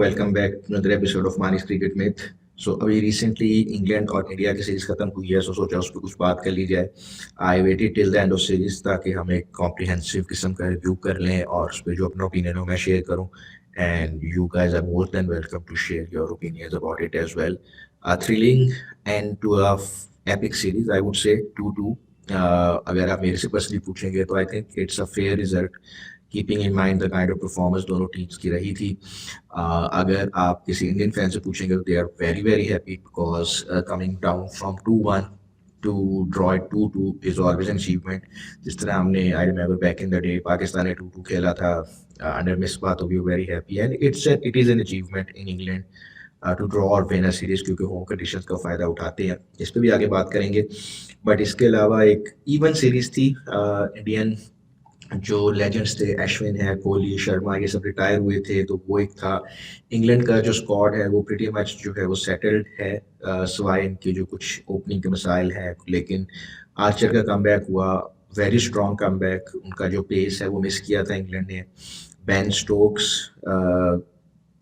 Welcome back to another episode of मानिस cricket myth. So अभी recently England और India की सीरीज खत्म हुई है, सो सोचा उस पर कुछ बात कर ली जाए। I waited till the end of series ताकि हम एक कॉम्प्रिहेंसिव किस्म का रिव्यू कर लें और उस पर जो अपना ओपिनियन हो मैं शेयर करूं। And you guys are more than welcome to share your opinions about it as well. Thrilling end to a epic series I would say 2-2। अगर आप मेरे से पर्सनली पूछेंगे तो I think it's a fair result keeping in mind the kind of performance दोनों teams की रही थी। अगर आप किसी इंडियन फैन से पूछेंगे तो they are very very happy because coming down from 2-1 to draw it 2-2 is always an achievement. जिस तरह हमने I remember back in the day Pakistan ने 2-2 खेला था अंडर मिसबा, तो we very happy and it is an achievement in England to draw और win a series, क्योंकि home conditions का फ़ायदा उठाते हैं। इस पर भी आगे बात करेंगे। बट इसके अलावा एक इवन सीरीज थी। इंडियन जो लेजेंड्स थे, अश्विन है, कोहली, शर्मा, ये सब रिटायर हुए थे, तो वो एक था। इंग्लैंड का जो स्क्वाड है वो प्रीटी मच जो है वो सेटल्ड है, सिवाय इनके जो कुछ ओपनिंग के मसाइल हैं। लेकिन आर्चर का कमबैक हुआ, वेरी स्ट्रॉन्ग कमबैक। उनका जो पेस है वो मिस किया था इंग्लैंड ने। बेन स्टोक्स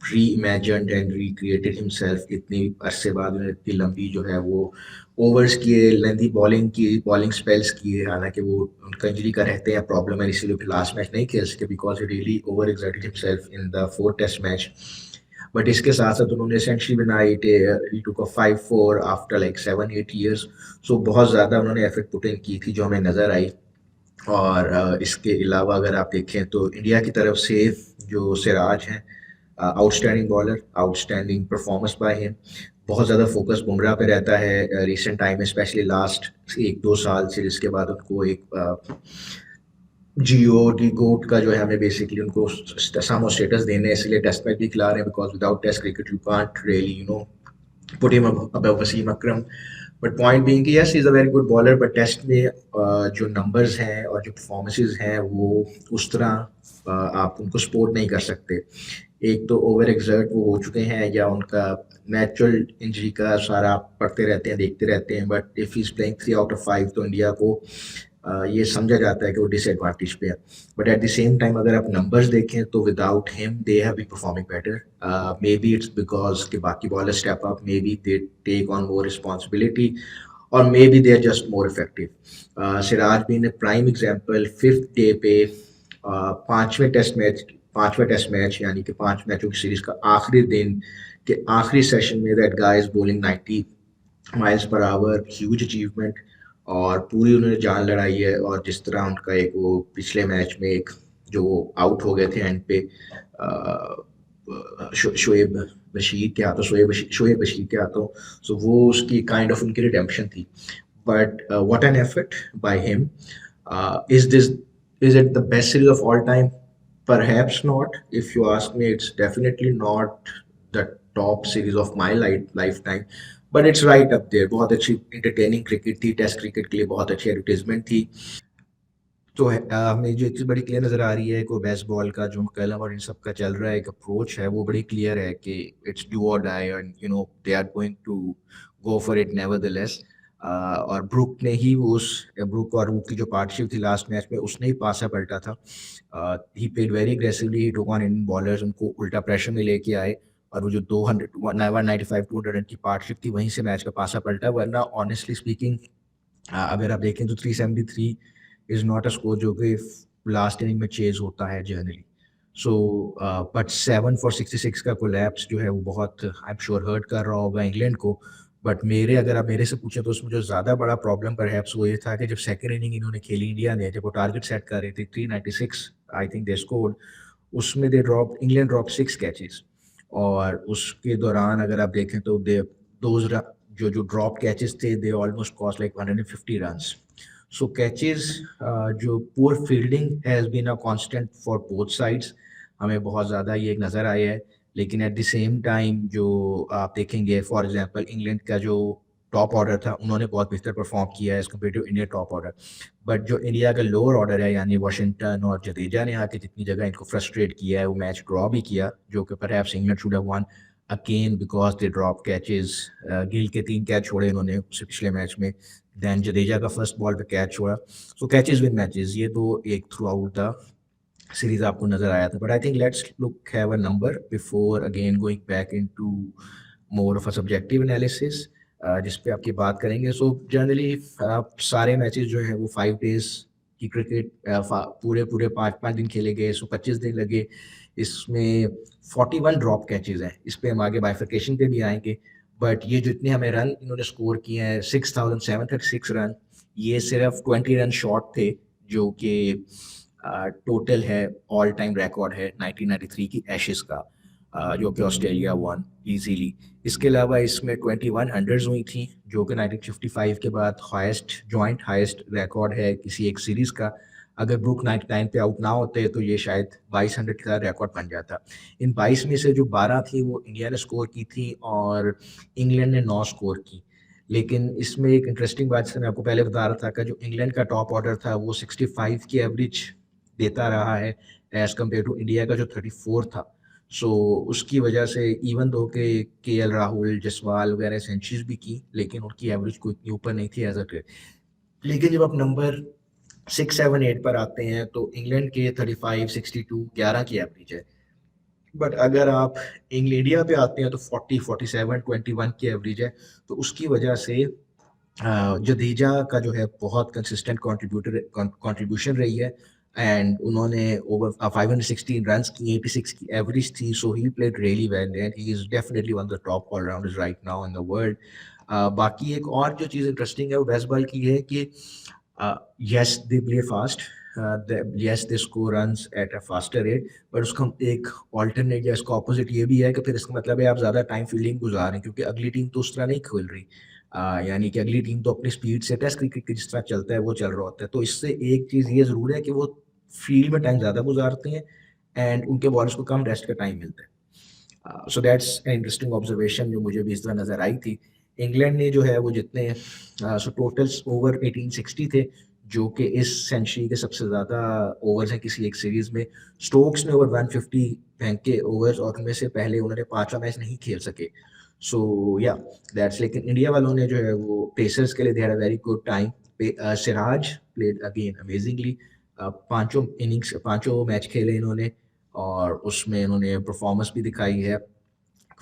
री इमेजिन्ड एंड रिक्रिएटेड हिमसेल्फ, इतनी अरसे बाद उन्होंने इतनी लंबी जो है वो ओवर्स किए, लेंथी बॉलिंग स्पेल्स किए। हालांकि वो उनका इंजरी का रहते हैं प्रॉब्लम है, इसीलिए फिर लास्ट मैच नहीं खेल सके because he really over exerted himself in the 4 test match. But इसके साथ साथ उन्होंने सेंचुरी बनाई, he took a 5-4 after like 7-8 years। So बहुत ज़्यादा उन्होंने एफर्ट पुट इन की थी जो हमें नज़र आई। और इसके अलावा अगर आप देखें तो इंडिया की तरफ से जो सिराज हैं, outstanding bowler, outstanding performance by him. बहुत ज़्यादा फोकस बुमराह पे रहता है रिसेंट टाइम में, स्पेशली लास्ट 1-2 साल से, जिसके बाद उनको एक जियो डी गोट का जो है हमें बेसिकली उनको सामो स्टेटस देने, इसलिए टेस्ट मैच भी खिला रहे हैं because without test cricket you can't really put him above Wasim Akram. But point being कि yes is a very good bowler, but test में जो नंबर्स हैं और जो परफॉर्मेंसेज हैं वो उस तरह आप उनको सपोर्ट नहीं कर सकते। एक तो ओवर एक्सर्ट वो हो चुके हैं, या उनका नेचुरल इंजरी का सारा आप पढ़ते रहते हैं, देखते रहते हैं। But if is playing 3 out of 5 तो इंडिया को ये समझा जाता है कि वो डिसएडवांटेज पे है। But at the same time अगर आप नंबर्स देखें तो without him they have been performing better. Maybe it's because के बाकी bowler step up, maybe they take on more responsibility, और maybe they are just more effective. Siraj been prime example, 5th day पे पांचवें test match यानी कि 5 मैचों की series का आखिरी दिन के आखिरी सेशन में that guy is bowling 90 miles per hour, huge achievement. और पूरी उन्होंने जान लड़ाई है। और जिस तरह उनका एक वो पिछले मैच में एक जो आउट हो गए थे एंड पे शोएब बशीर के हाथों, शोएब बशीर के हाथों, सो वो उसकी काइंड ऑफ उनकी रिडेम्पशन थी। But what an effort by him. Is this is it the best series of all time? Perhaps not. If you ask me, it's definitely not the top series of my lifetime. But it's right up there. बहुत अच्छी entertaining cricket थी, test cricket के लिए बहुत अच्छी advertisement थी। तो हमें जो एक चीज़ बड़ी क्लियर नज़र आ रही है कि बेस्ट बॉल का जो कलम और इन सब का चल रहा है एक अप्रोच है, वो बड़ी क्लियर है कि इट्स डू और die and they are going to go for it nevertheless. और ब्रुक ने ही ब्रुक और वुड की जो पार्टनरशिप थी लास्ट मैच में, उसने ही पासा पलटा था। He played very aggressively, he took on in bowlers, उनको उल्टा प्रेशर में लेके आए। और वो जो 195-200 रन की पार्टनरशिप थी, वहीं से मैच का पासा पलटा। वरना ऑनेस्टली स्पीकिंग अगर आप देखें तो 373 इज नॉट अ स्कोर जो कि लास्ट इनिंग में चेज होता है जनरली। सो बट 7 for 66 का कोलैप्स जो है वो बहुत आई एम श्योर हर्ट कर रहा होगा इंग्लैंड को। बट अगर आप मेरे से पूछें तो उसमें जो ज़्यादा बड़ा प्रॉब्लम परहैप्स वो ये था कि जब सेकंड इनिंग इन्होंने खेली इंडिया ने, जब वो टारगेट सेट कर रहे थे 396 आई थिंक दे स्कोर्ड, उसमें इंग्लैंड ड्रॉप 6 कैचेस। और उसके दौरान अगर आप देखें तो दे दोज जो ड्रॉप कैचेस थे they almost cost like 150 runs. So catches, जो poor fielding has been a constant for both sides, हमें बहुत ज़्यादा ये एक नज़र आया है। लेकिन एट द सेम टाइम जो आप देखेंगे फॉर एग्जांपल इंग्लैंड का जो टॉप ऑर्डर था, उन्होंने बहुत बेहतर परफॉर्म किया है as compare to India top order. But जो इंडिया का लोअर ऑर्डर है यानी वाशिंगटन और जडेजा ने आके जितनी जगह इनको फ्रस्ट्रेट किया है, वो मैच ड्रॉ भी किया, जो कि perhaps England should have one again because they drop catches. Gill के 3 कैच छोड़े इन्होंने उससे पिछले मैच में, दैन जडेजा का फर्स्ट बॉल पे कैच छोड़ा। सो कैचेस विन मैचेस, ये तो एक थ्रू आउट द सीरीज आपको नजर आया था, but I think let's look have a number before again going back into more of a subjective analysis जिस पे आपकी बात करेंगे। सो जनरली सारे मैचेस जो हैं वो 5 डेज की क्रिकेट पूरे पूरे 5 5 दिन खेले गए, सो 25 दिन लगे। इसमें 41 ड्रॉप कैचेज हैं, इस पे हम आगे बाइफर्केशन पे भी आएंगे। बट ये जितने हमें रन इन्होंने स्कोर किए हैं 6,736 रन, ये सिर्फ 20 रन शॉर्ट थे, जो कि टोटल है ऑल टाइम रिकॉर्ड है 1993 की एशेस का, जो कि ऑस्ट्रेलिया वन इजीली। इसके अलावा इसमें 21 हंड्रेड्स हुई थी, जो कि 1955 के बाद हाईएस्ट जॉइंट हाईएस्ट रिकॉर्ड है किसी एक सीरीज का। अगर ब्रुक 99 पे आउट ना होते तो ये शायद 2200 का रिकॉर्ड बन जाता। इन 22 में से जो 12 थी वो इंडिया ने स्कोर की थी और इंग्लैंड ने 9 स्कोर की। लेकिन इसमें एक इंटरेस्टिंग बात से मैं आपको पहले बता रहा था कि जो इंग्लैंड का टॉप ऑर्डर था वो 65 की एवरेज देता रहा है एज कम्पेयर टू इंडिया का जो 34 था। सो उसकी वजह से इवन दो के एल राहुल जसवाल वगैरह सेंचुरीज भी की, लेकिन उनकी एवरेज कोई इतनी ऊपर नहीं थी एज अ। लेकिन जब आप नंबर 6 7 8 पर आते हैं तो इंग्लैंड के 35 62 11 की एवरेज है। बट अगर आप इंडिया पे आते हैं तो 40 47 21 की एवरेज है। तो उसकी वजह से जडेजा का जो है बहुत कंसिस्टेंट कंट्रीब्यूशन रही है, एंड उन्होंने ओवर 516 रन्स की, 86 की एवरेज थी। So he played really well and he is definitely one of the top allrounders right now in the world. बाकी एक और जो चीज़ इंटरेस्टिंग है वो बेसबॉल की है कि yes they play fast, yes they score runs at a faster rate, पर उसका एक ऑल्टरनेट या इसका ऑपोजिट ये भी है कि फिर इसका मतलब है आप ज़्यादा टाइम फील्डिंग गुजार रहे हैं, क्योंकि अगली टीम तो उस तरह नहीं खेल रही। यानी कि अगली टीम तो अपनी स्पीड से टेस्ट क्रिकेट जिस तरह चलता है वो चल रहा होता है। तो इससे एक चीज़ ये ज़रूर है कि वो फील्ड में टाइम ज़्यादा गुजारते हैं एंड उनके बॉलर्स को कम रेस्ट का टाइम मिलता है। सो दैट्स इंटरेस्टिंग ऑब्जर्वेशन जो मुझे भी इस तरह नजर आई थी। इंग्लैंड ने जो है वो जितने सो टोटल्स ओवर 1860 थे, जो कि इस सेंचुरी के सबसे ज़्यादा ओवर्स हैं किसी एक सीरीज में। स्टोक्स ने ओवर 150 फेंके ओवर्स और उनमें से पहले उन्होंने 5वां मैच नहीं खेल सके। सो या दैट्स, लेकिन इंडिया वालों ने जो है वो पेसर्स के लिए they had a very good time. Siraj played again amazingly, पांचों इनिंग्स पांचों मैच खेले इन्होंने और उसमें इन्होंने परफॉर्मेंस भी दिखाई है।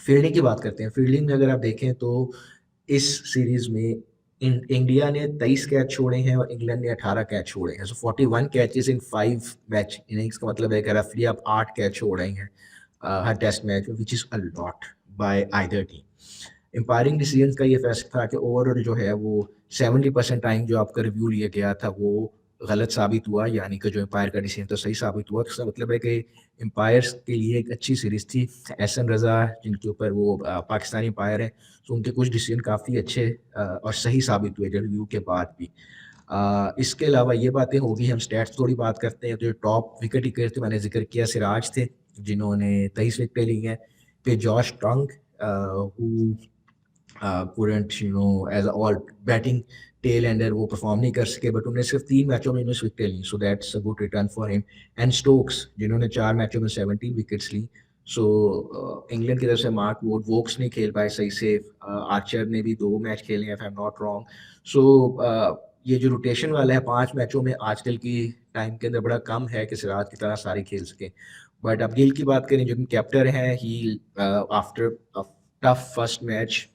फील्डिंग की बात करते हैं, फील्डिंग में अगर आप देखें तो इस सीरीज में इंडिया ने 23 कैच छोड़े हैं और इंग्लैंड ने 18 कैच छोड़े हैं। सो 41 कैचेस इन 5 मैच इनिंग्स का मतलब है कि रफली आप 8 कैच छोड़ रहे हैं हर टेस्ट मैच में, which is a lot bye either team. एम्पायरिंग decision का ये फैसला था कि ओवरऑल जो है वो 70% टाइम जो आपका रिव्यू लिया गया था वो गलत साबित हुआ, यानी कि जो एम्पायर का डिसीजन तो सही साबित हुआ। इसका मतलब है कि एम्पायर्स के लिए एक अच्छी सीरीज थी। एहसन रजा जिनके ऊपर वो पाकिस्तानी एम्पायर है, तो उनके कुछ डिसीजन काफ़ी अच्छे और सही साबित हुए रिव्यू के बाद भी। इसके अलावा ये बातें होगी, हम स्टैट्स थोड़ी बात करते हैं। तो जो टॉप विकेट कीपर थे मैंने जिक्र किया सिराज थे जिन्होंने 23 विकेटें ली हैं। फिर Josh Tongue who couldn't as all batting tail ender वो परफॉर्म नहीं कर सके, बट उन्हें सिर्फ 3 मैचों में 19 विकेट ली, so that's a good return for him. And Stokes जिन्होंने 4 मैचों में 17 विकेट्स ली। सो इंग्लैंड की तरफ से मार्क वोक्स नहीं खेल पाए सही से, आर्चर ने भी 2 मैच खेले हैं if I am not wrong. So ये जो रोटेशन वाला है 5 मैचों में आजकल की टाइम के अंदर बड़ा कम है कि सिराज की तरह सारे खेल सके। बट अब गिल की बात करें जो कैप्टन है, he after tough first match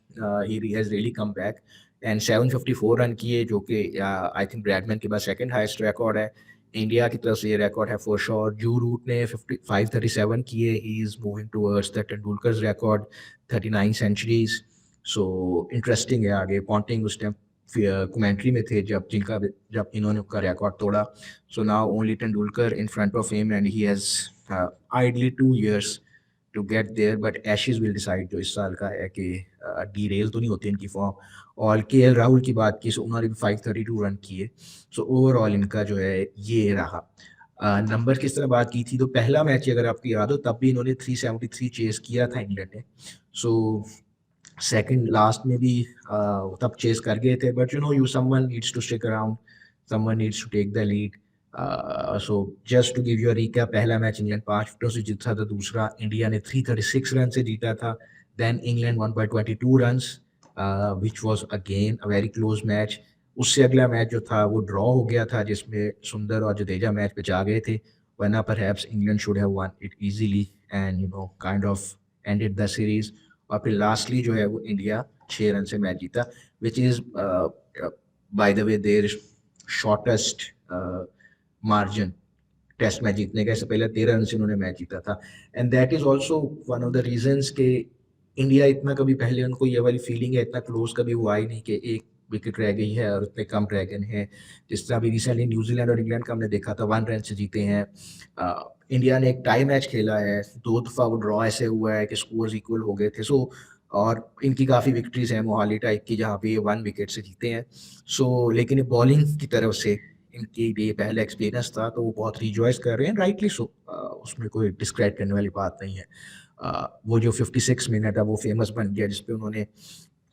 he has really come back and 754 run किए, जो कि आई थिंक ब्रैडमैन के बाद सेकंड हाईएस्ट रिकॉर्ड है। इंडिया की तरफ से ये रिकॉर्ड है फॉर श्योर। जू रूट ने 537 किए, he is moving towards the Tendulkar's record 39 centuries. So interesting है आगे। पॉन्टिंग उस टाइम कमेंट्री में थे जब इन्होंने उसका रिकॉर्ड तोड़ा। So now only Tendulkar in front of him and he has ideally 2 years to get there, but Ashes will decide जो इस साल का है कि डीरेल तो नहीं होती इनकी फॉर्म। और के एल राहुल की बात की, सो उन्होंने भी 532 रन किए। सो ओवरऑल इनका जो है ये रहा। नंबर किस तरह बात की थी, तो पहला मैच अगर आपको याद हो तब भी इन्होंने 373 चेस किया था इंग्लैंड ने। सो सेकंड लास्ट में भी तब चेस कर गए थे, but you someone needs to stick around, someone needs to take the lead. So just to give you a recap, पहला मैच इंग्लैंड 5 विकेटों से जीता था, दूसरा इंडिया ने 336 रन से जीता था। Then England one by 22 runs which was again a very close match. उससे अगला मैच जो था वो ड्रॉ हो गया था जिसमें सुंदर और जडेजा मैच पे जा गए थे वरना perhaps England should have won it easily and kind of ended the series. और फिर लास्टली जो है वो इंडिया 6 रन से मैच जीता, which is by the way their shortest margin test match जीतने का। इससे पहले 13 रन से उन्होंने मैच जीता था, and that is also one of the reasons के इंडिया इतना कभी पहले उनको ये वाली फीलिंग है, इतना क्लोज कभी हुआ ही नहीं कि एक विकेट रह गई है और उतने कम रह गए हैं। जिस तरह अभी रिसेंटली न्यूजीलैंड और इंग्लैंड का हमने देखा था 1 रन से जीते हैं। इंडिया ने एक टाई मैच खेला है, 2 दफ़ा वो ड्रॉ ऐसे हुआ है कि स्कोर्स इक्वल हो गए थे। सो और इनकी काफ़ी विक्ट्रीज हैं मोहाली टाइप की जहाँ पे ये 1 विकेट से जीते हैं। सो लेकिन ये बॉलिंग की तरफ से इनकी भी पहला एक्सपीरियंस था तो वो बहुत रिजॉइस कर रहे हैं, राइटली सो। उसमें कोई डिस्क्राइब करने वाली बात नहीं है। वो जो 56 मिनट है वो फेमस बन गया जिसपे उन्होंने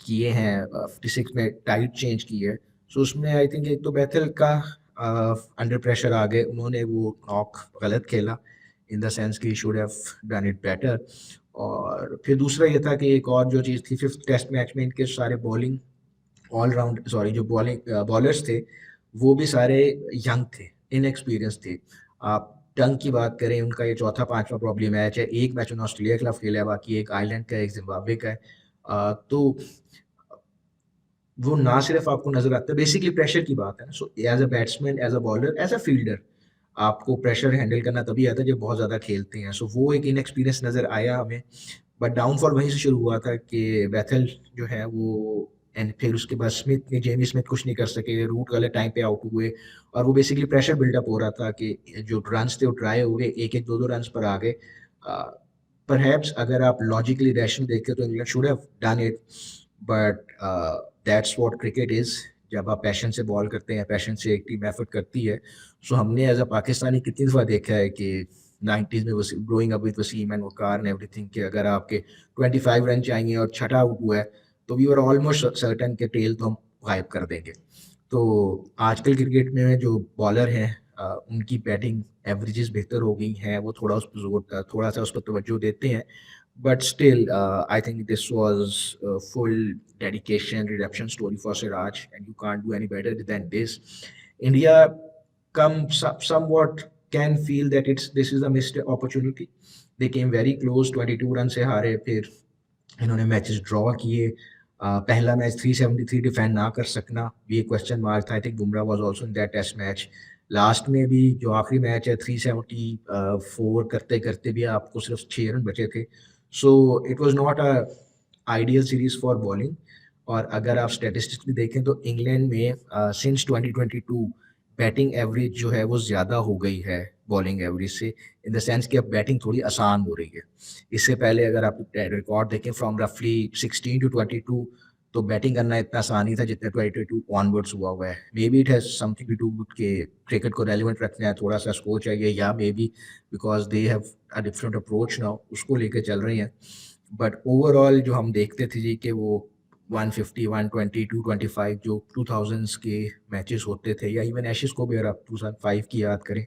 किए हैं 56 में टाइट चेंज की है। सो उसमें आई थिंक एक तो बैथल का अंडर प्रेशर आ गए, उन्होंने वो नॉक गलत खेला इन द सेंस कि should have done it better. और फिर दूसरा ये था कि एक और जो चीज़ थी 5th टेस्ट मैच में इनके सारे बॉलिंग ऑलराउंड सॉरी जो बॉलिंग बॉलर्स थे वो भी सारे यंग थे, इनएक्सपीरियंस थे। आप टंग की बात करें, उनका ये चौथा 5वां प्रॉब्लम मैच है। एक मैच उन्होंने ऑस्ट्रेलिया के खिलाफ खेला है, बाकी एक आयरलैंड का, एक जिम्बाब्वे का है। तो वो ना सिर्फ आपको नजर आता है, बेसिकली प्रेशर की बात है। So as a batsman, as a bowler, as a fielder, आपको प्रेशर हैंडल करना तभी आता है जब बहुत ज़्यादा खेलते हैं। सो वो एक इनएक्सपीरियंस नज़र आया हमें, बट डाउनफॉल वहीं से शुरू हुआ था कि बैथल जो है वो, एंड फिर उसके बाद स्मिथ ने, जेमी स्मिथ कुछ नहीं कर सके, रूट गलत टाइम पे आउट हुए और वो बेसिकली प्रेशर बिल्डअप हो रहा था कि जो रन्स थे वो ट्राई हो गए, एक एक 2-2 रन्स पर आ गए। परहैप्स अगर आप लॉजिकली रैशनल देखें तो England should have done it, but that's what cricket is. जब आप पैशन से बॉल करते हैं, पैशन से एक टीम एफर्ट करती है। सो हमने एज अ पाकिस्तानी कितनी दफ़ा देखा है कि 90s में growing up with Wasim and Waqar and everything कि अगर आपके 25 रन चाहिए और छठा आउट हुआ है तो वी आर ऑलमोस्ट सर्टन के टेल तो हम गायब कर देंगे। तो आजकल क्रिकेट में जो बॉलर हैं उनकी बैटिंग एवरेजेस बेहतर हो गई हैं, वो थोड़ा उस पर जोर, थोड़ा सा उस पर तवज्जो देते हैं। But still, I think this was a full dedication, redemption story for Siraj, and you can't do any better than this. India somewhat can feel that this is a missed opportunity. They came very close, 22 run से हारे, फिर इन्होंने matches draw किए। पहला match 373 defend ना कर सकना भी एक क्वेश्चन मार्क था। I think Bumrah was also in that test match. Last में भी जो आखिरी मैच है 374 करते करते भी आपको सिर्फ 6 रन बचे थे। So it was not a ideal series for bowling. और अगर आप स्टैटिस्टिक्स भी देखें तो इंग्लैंड में सिंस 2022 बैटिंग एवरेज जो है वो ज़्यादा हो गई है बॉलिंग एवरेज से, इन द सेंस कि अब बैटिंग थोड़ी आसान हो रही है। इससे पहले अगर आप रिकॉर्ड देखें फ्रॉम रफली 16 to 22 तो बैटिंग करना इतना आसान नहीं था जितना 22 ऑनवर्ड्स हुआ है। Maybe it has something to do with के क्रिकेट को रेलिवेंट रखना है, थोड़ा सा स्कोर चाहिए, या maybe because they have a different approach now, उसको लेकर चल रही हैं। बट ओवरऑल जो हम देखते थे जी कि वो 150, 120, 225 जो 2000s के मैचेस होते थे, या इवन एशेस को भी अगर आप 2005 की याद करें,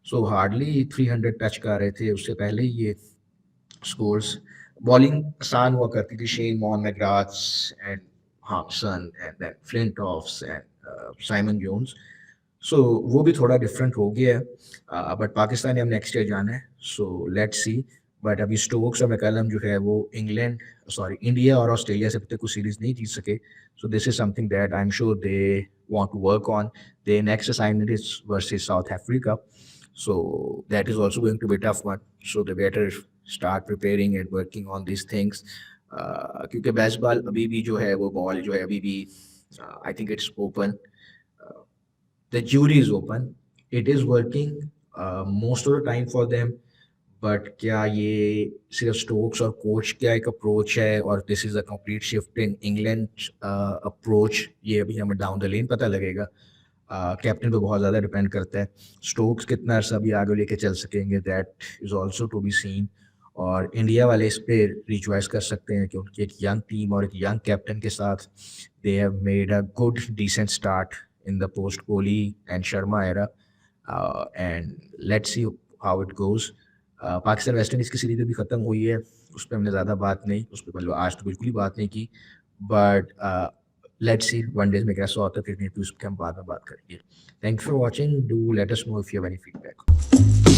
सो हार्डली 300 टच कर रहे थे। उससे पहले ही ये स्कोर्स, बॉलिंग आसान हुआ करती थी, Shane Warne, McGraths and Hobson and then Flintoffs and Simon Jones. So वो भी थोड़ा डिफरेंट हो गया है। बट पाकिस्तान ने हम नेक्स्ट ईयर जाना है, सो लेट्स सी। बट अभी स्टोक्स और मैकलम जो है वो इंडिया और ऑस्ट्रेलिया से अब तक कोई सीरीज नहीं जीत सके। So this is something that I am sure they want to work on. The next assignment is versus South Africa, so that is also going to be a tough one. So they better start preparing and working on these things. क्योंकि baseball अभी भी जो है वो ball जो है अभी भी आई think it's open, the jury is open. It is working most of the time for them. But क्या ये सिर्फ स्टोक्स और कोच का एक अप्रोच है और this is a complete shift in England approach, ये अभी हमें डाउन द लेन पता लगेगा। कैप्टन पे बहुत ज़्यादा डिपेंड करता है। स्टोक्स कितना अर्सा भी आगे लेके चल सकेंगे, that is also to be seen. और इंडिया वाले इस पे रिचॉइस कर सकते हैं कि उनकी एक यंग टीम और एक यंग कैप्टन के साथ they have made a good decent start in the post Kohli and Sharma era, and let's see how it goes. Pakistan West Indies की सीरीज भी ख़त्म हुई है, उस पर हमने ज़्यादा बात नहीं, उस पर मतलब आज तो बिल्कुल ही बात नहीं की। बट लेट्स सी वनडेज में कैसा होता है, फिर उस पर हम बाद में बात करेंगे। Thank you for watching, do let us know if you have any feedback.